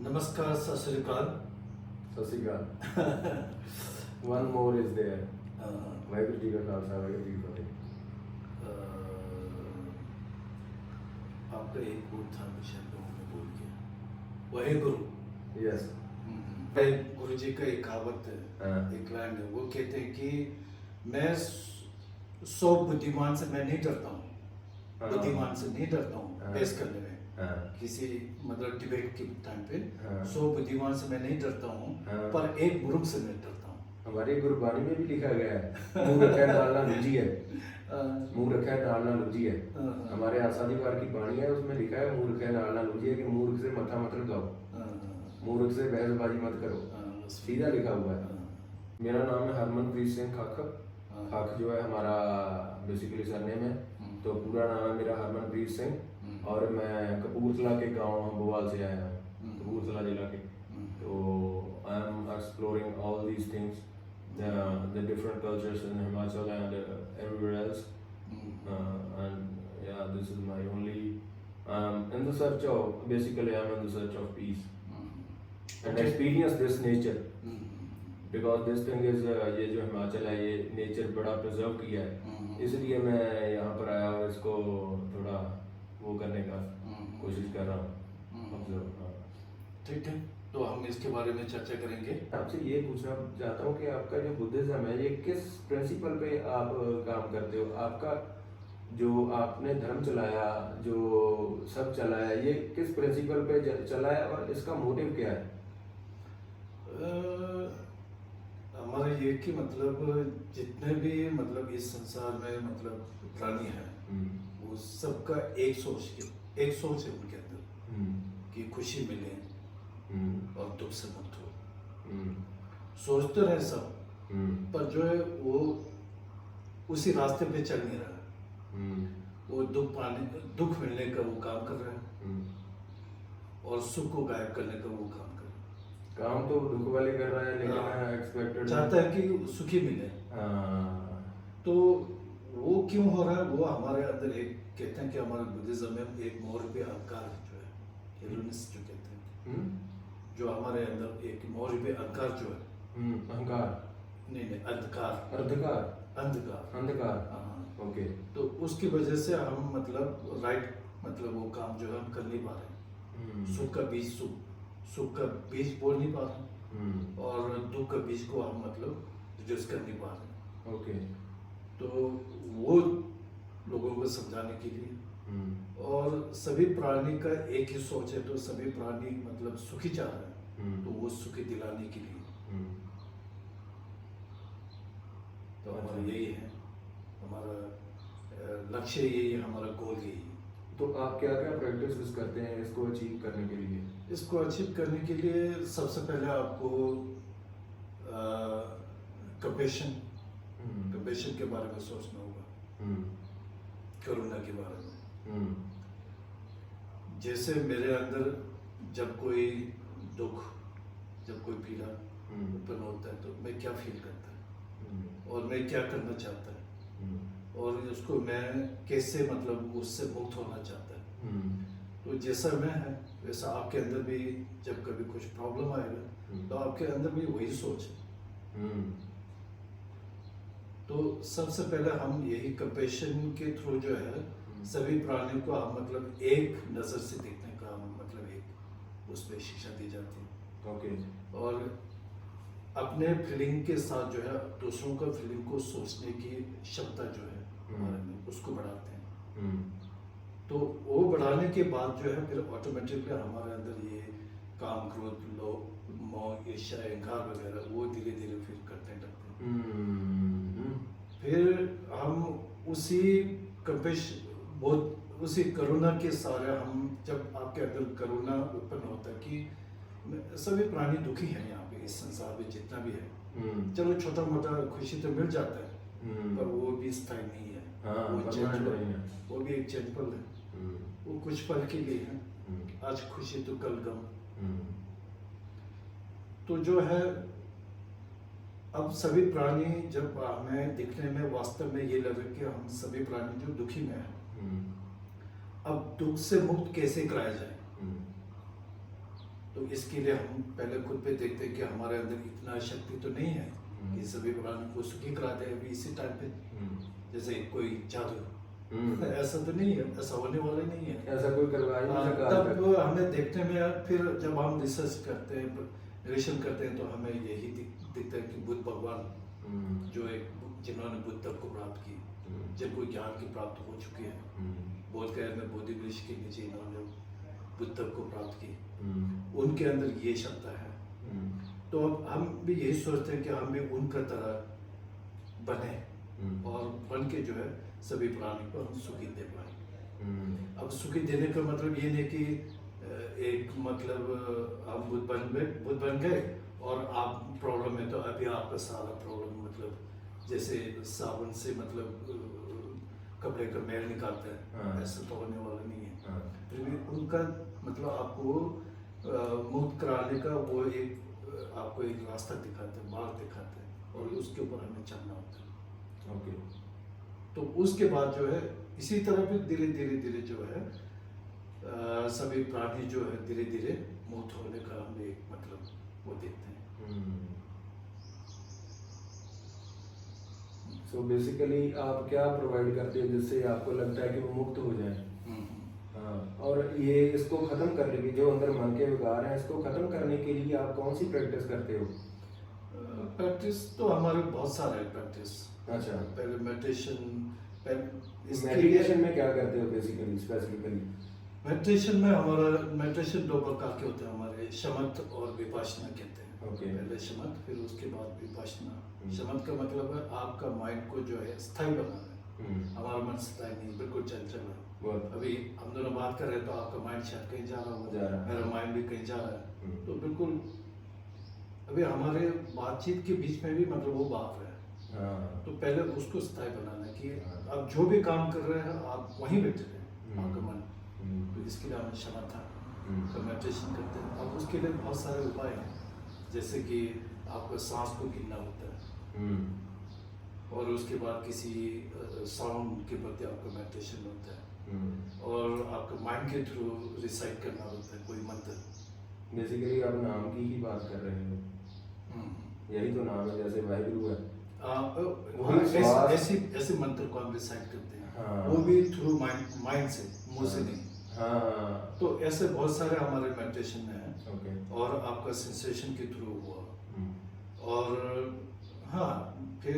नमस्कार, सत श्री अकाल। ਸਤਿ ਸ਼੍ਰੀ ਅਕਾਲ। One more is there. Waheguru ji ਕਾ ਖਾਲਸਾ ਵਾਹਿਗੁਰੂ ਜੀ ਕੀ ਫਤਿਹ। आपका एक वो था विषय लोगों में बोल गया वही गुरु। Yes. गुरु जी का एक कहावत है, हाँ। एक लाइन है, वो कहते हैं कि मैं 100 बुद्धिमान से मैं नहीं डरता हूँ, हाँ। बुद्धिमान से नहीं डरता हूँ हाँ। पेश करने में। हाँ। किसी मतलब डिबेट के टाइम पे हाँ। 100 बुद्धिमान से मैं नहीं डरता हूँ, हाँ। पर एक मूर्ख से मैं डरता हूँ। हमारी गुरबाणी में भी लिखा गया है मुंह रखा नाल ना लूझी है। मुंह रखा नाल ना लूझी है। हमारे आसादी वार की बाणी है, उसमें लिखा है मुंह रखा नाल ना लूझी है कि मूर्ख से मथा मत लगाओ, मूर्ख से बहसबाजी मत करो, सीधा लिखा हुआ है। मेरा नाम है हरमनप्रीत सिंह खाक। खाक जो है हमारा बेसिकली सरनेम है, तो पूरा नाम है मेरा हरमनप्रीत सिंह और मैं कपूरथला के गांव हम्बोवाल से आया हूँ, कपूरथला जिला के। तो I am exploring all these things, the different cultures in Himachal and everywhere else, and yeah, this is my only in the search of, basically I'm in the search of peace and experience this nature, because this thing is ये जो हिमाचल है ये nature बड़ा preserve किया है, इसलिए मैं यहाँ पर आया और इसको थोड़ा वो करने का कोशिश कर रहा हूँ, ऑब्जर्व। ठीक है, तो हम इसके बारे में चर्चा करेंगे। आपसे ये पूछना चाहता हूँ कि आपका जो बुद्धिज्म है ये किस प्रिंसिपल पे आप काम करते हो? आपका जो आपने धर्म चलाया, जो सब चलाया, ये किस प्रिंसिपल पे चला है और इसका मोटिव क्या है? हमारा ये कि मतलब जितने भी मतलब इस संसार में मतलब प्राणी हैं, वो सबका एक सोच है उनके अंदर कि खुशी मिले और दुख से मुक्त हो। सोचते रहे सब, पर जो है वो उसी रास्ते पे चल नहीं रहा। वो दुख मिलने का वो काम कर रहा है और सुख को गायब करने का वो काम कर रहा है। काम तो दुख वाले कर रहा है, लेकिन एक्सपेक्टेड चाहता है कि सुखी मिले। तो वो क्यों हो रहा है? वो हमारे अंदर एक कहते हैं कि हमारे बुद्धिज्म में एक मौर्य अहंकार जो है, हेलोनिस जो कहते हैं, जो हमारे अंदर एक मौर्य अहंकार जो है, अहंकार नहीं अंधकार, अंधकार। हाँ। ओके। तो उसकी वजह से हम मतलब राइट मतलब वो काम जो है हम कर नहीं पा रहे। सुख का बीज बोल नहीं पा रहे और दुख का बीज को हम मतलब रिड्यूस कर नहीं पा रहे। ओके। तो वो लोगों को समझाने के लिए, और सभी प्राणी का एक ही सोच है, तो सभी प्राणी मतलब सुखी चाह रहे हैं, तो वो सुखी दिलाने के लिए तो हमारा यही है, हमारा लक्ष्य यही है, हमारा गोल यही है। तो आप क्या क्या प्रैक्टिस करते हैं इसको अचीव करने के लिए? इसको अचीव करने के लिए सबसे पहले आपको कंपैशन के बारे में सोचना होगा, करुणा के बारे में। जैसे मेरे अंदर जब कोई दुख, जब कोई पीड़ा उत्पन्न होता है, तो मैं क्या फील करता है और मैं क्या करना चाहता है और उसको मैं कैसे मतलब उससे मुक्त होना चाहता है। तो जैसा मैं है वैसा आपके अंदर भी जब कभी कुछ प्रॉब्लम आएगा तो आपके अंदर भी वही सोच है। तो सबसे पहले हम यही कंपैशन के थ्रू जो है सभी प्राणियों को हम मतलब एक नज़र से देखने का मतलब एक उसमें शिक्षा दी जाती है। ओके। और अपने फीलिंग के साथ जो है दूसरों का फीलिंग को सोचने की क्षमता जो है हमारे में उसको बढ़ाते हैं। तो वो बढ़ाने के बाद जो है फिर ऑटोमेटिकली हमारे अंदर ये काम, क्रोध, लोभ, मोह, ईर्ष्या, अहंकार वगैरह वो धीरे धीरे फिर करने लगते हैं। फिर हम उसी उसी करुणा के सारे हम जब आपके अंदर करुणा उत्पन्न होता है कि सभी प्राणी दुखी हैं यहाँ पे इस संसार में जितना भी है, चलो छोटा मोटा खुशी तो मिल जाता है पर वो भी स्थायी नहीं है। वो भी एक चंचल है, वो कुछ पल के लिए है, आज खुशी तो कल गम। तो जो है अब सभी प्राणी जब हमें दिखने में वास्तव में ये लगे कि हम सभी प्राणी जो दुखी में हैं, अब दुख से मुक्त कैसे कराया जाए, तो इसके लिए हम पहले खुद पे देखते हैं कि हमारे अंदर इतना शक्ति तो नहीं है कि सभी प्राणी को सुखी करा दे अभी इसी टाइम पे, जैसे कोई जादू ऐसा तो नहीं है, ऐसा होने वाला नहीं है, ऐसा कोई करवा ही नहीं सका। तब हमें देखने में फिर जब हम रिसर्च करते हैं, निरीक्षण करते हैं, तो हमें यही दिखता है कि बुद्ध भगवान जो एक जिन्होंने बुद्ध को प्राप्त की, जिनको ज्ञान की प्राप्त हो चुकी है, बोध गया में बोधि वृक्ष के नीचे इन्होंने बुद्ध को प्राप्त की, उनके अंदर ये क्षमता है। तो अब हम भी यही सोचते हैं कि हम भी उनका तरह बने और बन के जो है सभी प्राणी को हम सुखी दे पाए। अब सुखी देने का मतलब ये नहीं कि एक मतलब हम बुद्ध बन गए और आप प्रॉब्लम है तो अभी आपका सारा प्रॉब्लम मतलब जैसे साबुन से मतलब कपड़े का मैल निकालते हैं, ऐसा तो होने वाला नहीं है। फिर भी उनका मतलब आपको मुक्त कराने का वो एक आपको एक रास्ता दिखाते हैं, मार्ग दिखाते हैं, और उसके ऊपर हमें चलना होता है। ओके। तो उसके बाद जो है इसी तरह भी धीरे धीरे जो है सभी प्राणी जो है धीरे धीरे मुक्त होने का हमें एक मतलब वो देखते हैं। सो बेसिकली आप क्या प्रोवाइड करते हो जिससे आपको लगता है कि वो मुक्त हो जाए? हाँ, और ये इसको खत्म करने की जो अंदर मन के विकार हैं इसको खत्म करने के लिए आप कौन सी प्रैक्टिस करते हो? प्रैक्टिस तो हमारे बहुत सारे प्रैक्टिस। अच्छा, पहले मेडिटेशन में क्या करते हो बेसिकली स्पेसिफिकली? मेडिटेशन में हमारा मेडिटेशन दो प्रकार के होते हैं हमारे, शमत और विपश्यना कहते हैं। पहले शमत, फिर उसके बाद विपश्यना। शमत का मतलब है आपका माइंड को जो है स्थायी बनाना है। हमारा मन स्थायी नहीं, बिल्कुल चंचल है। अभी हम दोनों बात कर रहे हैं तो आपका माइंड शायद कहीं जा रहा होगा, मेरा माइंड भी कहीं जा रहा है, तो बिल्कुल अभी हमारे बातचीत के बीच में भी मतलब वो बात है। तो पहले उसको स्थायी बनाना है कि आप जो भी काम कर रहे हैं आप वहीं बैठे रहे आपका मन। तो इसके लिए हमें क्षमता का मेडिटेशन करते हैं। अब उसके लिए बहुत सारे उपाय हैं, जैसे कि आपको सांस को गिनना होता है, और उसके बाद किसी साउंड के प्रति आपका मेडिटेशन होता है, और आपका माइंड के थ्रू रिसाइट करना होता है कोई मंत्र। बेसिकली आप नाम की ही बात कर रहे हो, यही तो नाम है, जैसे वाहिगुरु है। ऐसे मंत्र को हम रिसाइट करते हैं, वो भी थ्रू माइंड से, मुंह से नहीं। तो ऐसे बहुत सारे हमारे मेडिटेशन है। और आपका सेंसेशन के थ्रू हुआ। और हाँ, फिर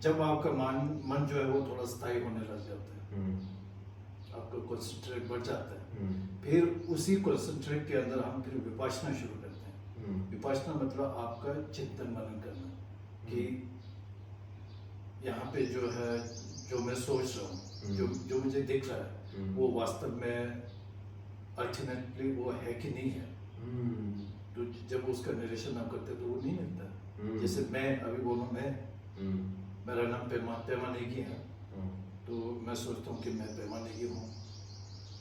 जब आपका मन जो है वो थोड़ा स्थायी होने लग जाता है, आपका कंसंट्रेट बढ़ जाता है, फिर उसी कंसंट्रेट के अंदर हम फिर विपश्यना शुरू करते हैं। विपश्यना मतलब आपका चिंतन मनन करना कि यहाँ पे जो है जो मैं सोच रहा हूँ, जो मुझे दिख रहा है, वो वास्तव में अल्टीमेटली वो है कि नहीं है। तो जब उसका निरीक्षण आप करते तो वो नहीं मिलता। जैसे मैं अभी बोलूँ, मेरा नाम पेमा नेगी है, तो मैं सोचता हूँ कि मैं पेमा नेगी हूँ,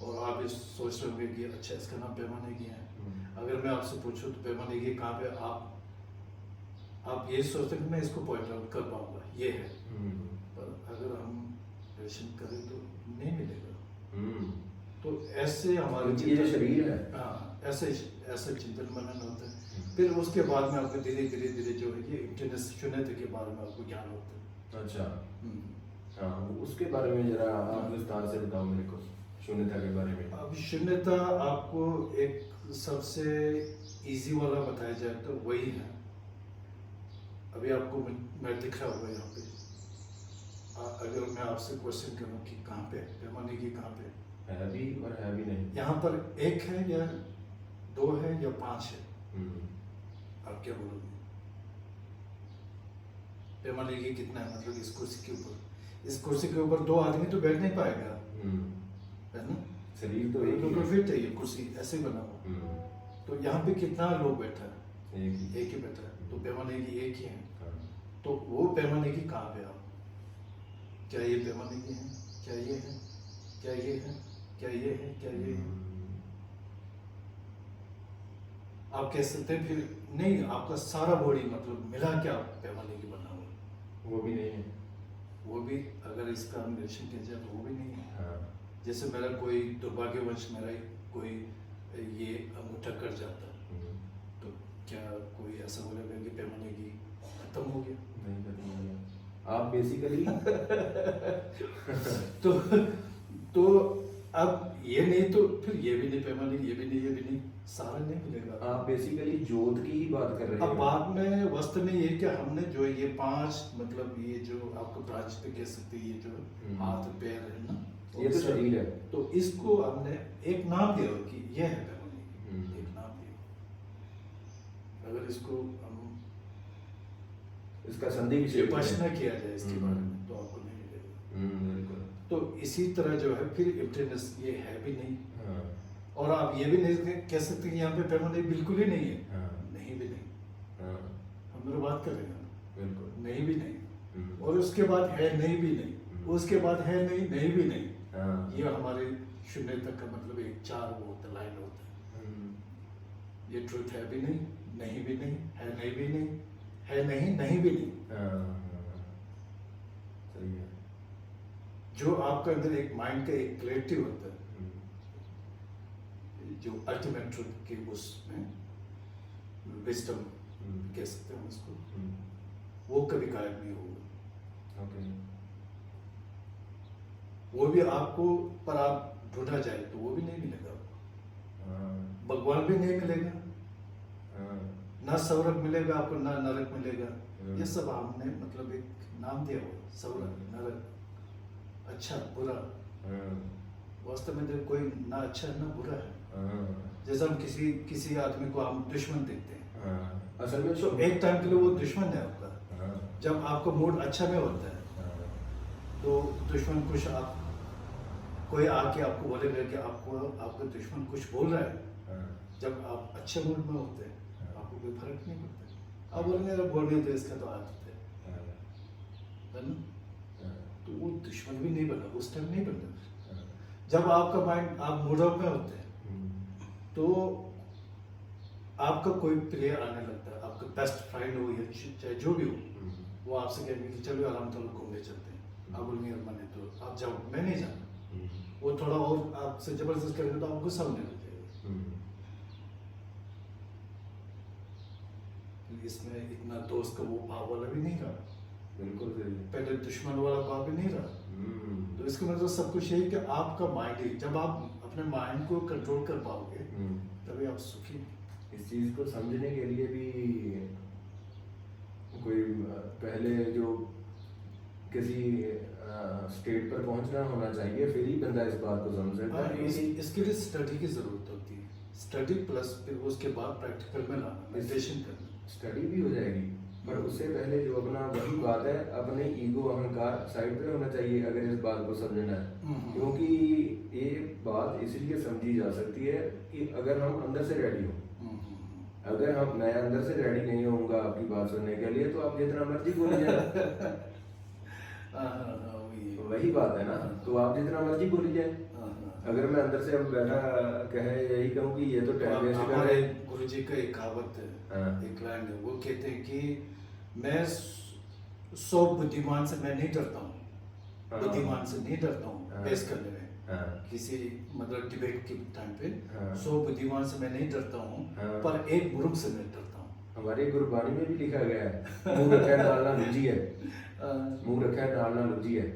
और आप इस सोच रहे होंगे कि अच्छा इसका नाम पेमा नेगी है। अगर मैं आपसे पूछूं तो पेमा नेगी कहाँ पे, आप ये सोचते हैं कि मैं इसको पॉइंट आउट कर पाऊंगा, ये है। पर अगर हम निरीक्षण करें तो नहीं मिलेगा। तो ऐसे हमारे ये शरीर है, ऐसे चिंतन मनन होता है। फिर उसके बाद में आपको धीरे धीरे जो है ये इंटरनेट शून्यता के बारे में आपको ज्ञान होता है। अच्छा, हाँ, उसके बारे में जरा आप विस्तार से बताओ मेरे को, शून्यता के बारे में। अब शून्यता आपको एक सबसे इजी वाला बताया जाए तो वही है। अभी आपको मैं दिख रहा हुआ यहाँ पे, अगर मैं आपसे क्वेश्चन करूँ कि कहाँ पे पैमाने की, कहाँ पे है भी और है भी नहीं, यहाँ पर एक है या दो है या पांच है, आप क्या बोलोगे? पैमाने की कितना है, मतलब इस कुर्सी के ऊपर, इस कुर्सी के ऊपर दो आदमी तो बैठ नहीं पाएगा, है ना? शरीर तो एक ही फिट है, ये कुर्सी ऐसे बना हुआ। तो यहाँ पे कितना लोग बैठा है? एक ही बैठा है। तो पैमाने की एक ही है। तो वो पैमाने की कहाँ पे आप, क्या ये पैमाने की है, क्या ये है, क्या ये है, क्या ये है, क्या ये है? आप कह सकते हैं फिर नहीं, आपका सारा बॉडी मतलब मिला के आप पैमाने की बना हुआ, वो भी नहीं है। वो भी अगर इसका हम निरीक्षण किया जाए तो वो भी नहीं है। जैसे मेरा कोई दुर्भाग्यवश मेरा कोई ये टक्कर जाता तो क्या कोई ऐसा बोलेगा कि पैमाने की खत्म हो गया? नहीं खत्म हो गया। आप बेसिकली तो अब ये नहीं तो फिर ये भी नहीं पैमाने, ये भी नहीं, ये भी नहीं, सारा नहीं मिलेगा। आप बेसिकली जोत की ही बात कर रहे अब हैं। बाद में वास्तव में ये कि हमने जो ये 5 मतलब ये जो आपको ब्रांच पे कह सकते हैं, ये जो हाथ पैर है ना, ये तो शरीर है। तो इसको हमने एक नाम दिया कि ये है पैमाने, एक नाम दिया। अगर इसको हम इसका संधि विषय प्रश्न किया जाए इसके बारे में तो आपको नहीं मिलेगा। बिल्कुल। तो इसी तरह जो है फिर एम्प्टीनेस ये है भी नहीं, हाँ। और आप ये भी नहीं कह सकते कि यहाँ पे पैमाने बिल्कुल ही नहीं है। हाँ। नहीं भी नहीं, हाँ। हम लोग बात कर रहे हैं, बिल्कुल। नहीं भी नहीं, और उसके बाद है नहीं भी नहीं, उसके बाद है नहीं, नहीं भी नहीं। हाँ। ये हमारे शून्य तक का मतलब एक 4 वो होता है, लाइन होता है। ये ट्रुथ है भी नहीं, नहीं भी नहीं, है नहीं भी नहीं, है नहीं, नहीं भी नहीं। सही है। जो आपका अंदर एक माइंड का एक क्लैरिटी होता है, जो अल्टीमेट ट्रुथ के उसमें विजडम कह सकते हैं उसको, वो कभी गायब नहीं होगा। ओके। वो भी आपको पर आप ढूंढा जाए तो वो भी नहीं मिलेगा आपको। भगवान भी नहीं मिलेगा, ना स्वर्ग मिलेगा आपको, ना नरक मिलेगा। ये सब हमने मतलब एक नाम दिया हुआ, स्वर्ग नरक, अच्छा बुरा। वास्तव में जब कोई ना अच्छा है ना बुरा है, जैसे हम किसी आदमी को हम दुश्मन देखते हैं, असल में तो एक टाइम के लिए वो दुश्मन है आपका। जब आपका मूड अच्छा में होता है तो दुश्मन कुछ आप कोई आके आपको बोलेगा कि आपका दुश्मन कुछ बोल रहा है। जब आप अच्छे मूड में होते हैं आपको कोई फर्क नहीं पड़ता, आप बोलेंगे अरे बोलने तो इसका तो आदत है ना। तो वो दुश्मन भी नहीं बना, उस टाइम नहीं बना। जब आपका माइंड आप मूड ऑफ में होते हैं तो आपका कोई प्लेयर आने लगता है, आपका बेस्ट फ्रेंड हो या चाहे जो भी हो, वो आपसे कहेंगे कि चलो आराम से घूमने चलते हैं। आप बोलेंगे मैंने तो आप जाओ, मैं नहीं जाना। वो थोड़ा और आपसे जबरदस्त करेंगे तो आप गुस्सा होने लग जाएगा। इसमें इतना दोस्त का वो भाव वाला भी नहीं रहा, बिल्कुल सही। पहले दुश्मन वाला भाव भी नहीं रहा। तो इसका मतलब सब कुछ यही कि आपका माइंड ही, जब आप अपने माइंड को कंट्रोल कर पाओगे तभी आप सुखी। इस चीज को समझने के लिए भी कोई पहले जो किसी स्टेट पर पहुंचना होना चाहिए, फिर ही बंदा इस बात को समझ सकता है। इसके लिए स्टडी की जरूरत होती है, स्टडी प्लस फिर उसके बाद प्रैक्टिकल में लाना, मेडिटेशन करना। स्टडी भी हो जाएगी, पर उससे पहले जो अपना वही बात है, अपने ईगो अहंकार साइड पे होना चाहिए अगर इस बात को समझना है। क्योंकि ये बात इसलिए समझी जा सकती है कि अगर हम अंदर से रेडी हो। अगर हम मैं अंदर से रेडी नहीं होऊंगा आपकी बात सुनने के लिए, तो आप जितना मर्जी बोले जाए। वही बात है ना, तो आप जितना मर्जी बोली जाए। अगर मैं अंदर से अब बैठा कहे यही कहूँ कि ये तो टाइम वेस्ट कर रहे हैं। गुरु जी का एक कहावत है, एक लाइन है, वो कहते हैं कि मैं 100 बुद्धिमान से मैं नहीं डरता हूँ, बुद्धिमान से नहीं डरता हूँ बहस करने में। किसी मतलब डिबेट के टाइम पे 100 बुद्धिमान से मैं नहीं डरता हूँ, पर एक मूर्ख से मैं डरता हूँ। हमारे गुरबाणी में भी लिखा गया है, मुंह रखा डालना लुझी है, मुंह रखा डालना लुझी है।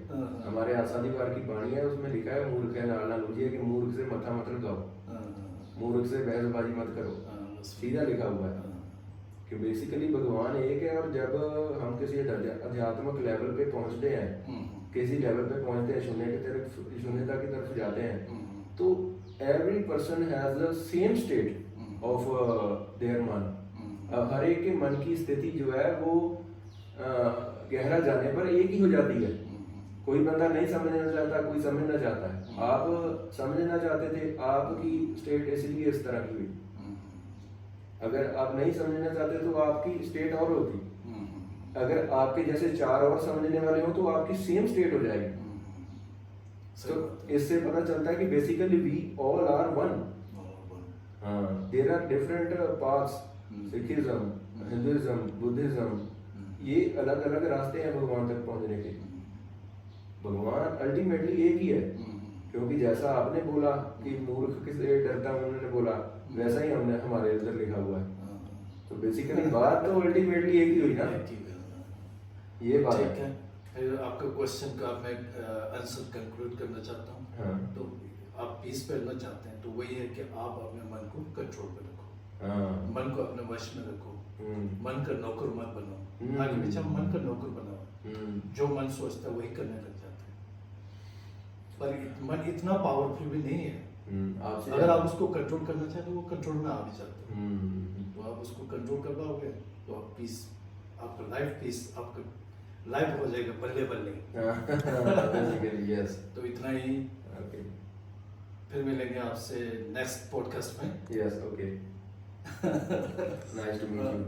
हमारे आसादी वार की बाणी है, उसमें लिखा है मुंह रखा डालना लुझी है, कि मूर्ख से मथा मत लगाओ, मूर्ख से बहसबाजी मत करो, सीधा लिखा हुआ है। कि बेसिकली भगवान एक है, और जब हम किसी आध्यात्मिक लेवल पे पहुंचते हैं, किसी लेवल पे पहुंचते हैं, शून्यता की तरफ जाते हैं, तो every person has the same state of their मन। हर एक के मन की स्थिति जो है वो गहरा जाने पर एक ही हो जाती है। कोई बंदा नहीं समझना चाहता, कोई समझना चाहता है। आप समझना चाहते थे, आपकी स्टेट इसलिए इस तरह की हुई। अगर आप नहीं समझना चाहते तो आपकी स्टेट और होती। अगर आपके जैसे 4 और समझने वाले हो तो आपकी सेम स्टेट हो जाएगी। तो इससे पता चलता है कि basically we all are one. There are different paths, Sikhism, Hinduism, Buddhism, ये अलग अलग रास्ते हैं भगवान तक पहुंचने के। भगवान अल्टीमेटली एक ही है। क्योंकि जैसा आपने बोला कि मूर्ख किससे डरता हूं, उन्होंने बोला वैसा ही हमने हमारे अंदर लिखा हुआ है। हाँ, तो बेसिकली बात तो अल्टीमेटली एक ही हुई ना, एक ही है। ये बात ठीक है। है, फिर आपका क्वेश्चन का मैं आंसर कंक्लूड करना चाहता हूँ। हाँ। तो आप पीस फैलना चाहते हैं तो वही है कि आप अपने मन को कंट्रोल में रखो, हाँ। मन को अपने वश में रखो, मन का नौकर मत बनो। हम्म। आगे पीछे हम मन का नौकर बनाओ, जो मन सोचता है वही करने लग जाते हैं। पर मन इतना पावरफुल भी नहीं है, आपसे अगर आप उसको कंट्रोल करना चाहें तो वो कंट्रोल में आ भी जाता है। तो आप उसको कंट्रोल कर पाओगे तो आप पीस, आपका लाइफ पीस, आपका लाइफ हो जाएगा बल्ले बल्ले। Basically yes. तो इतना ही, ओके फिर मिलेंगे आपसे नेक्स्ट पॉडकास्ट में। Yes okay nice to meet you.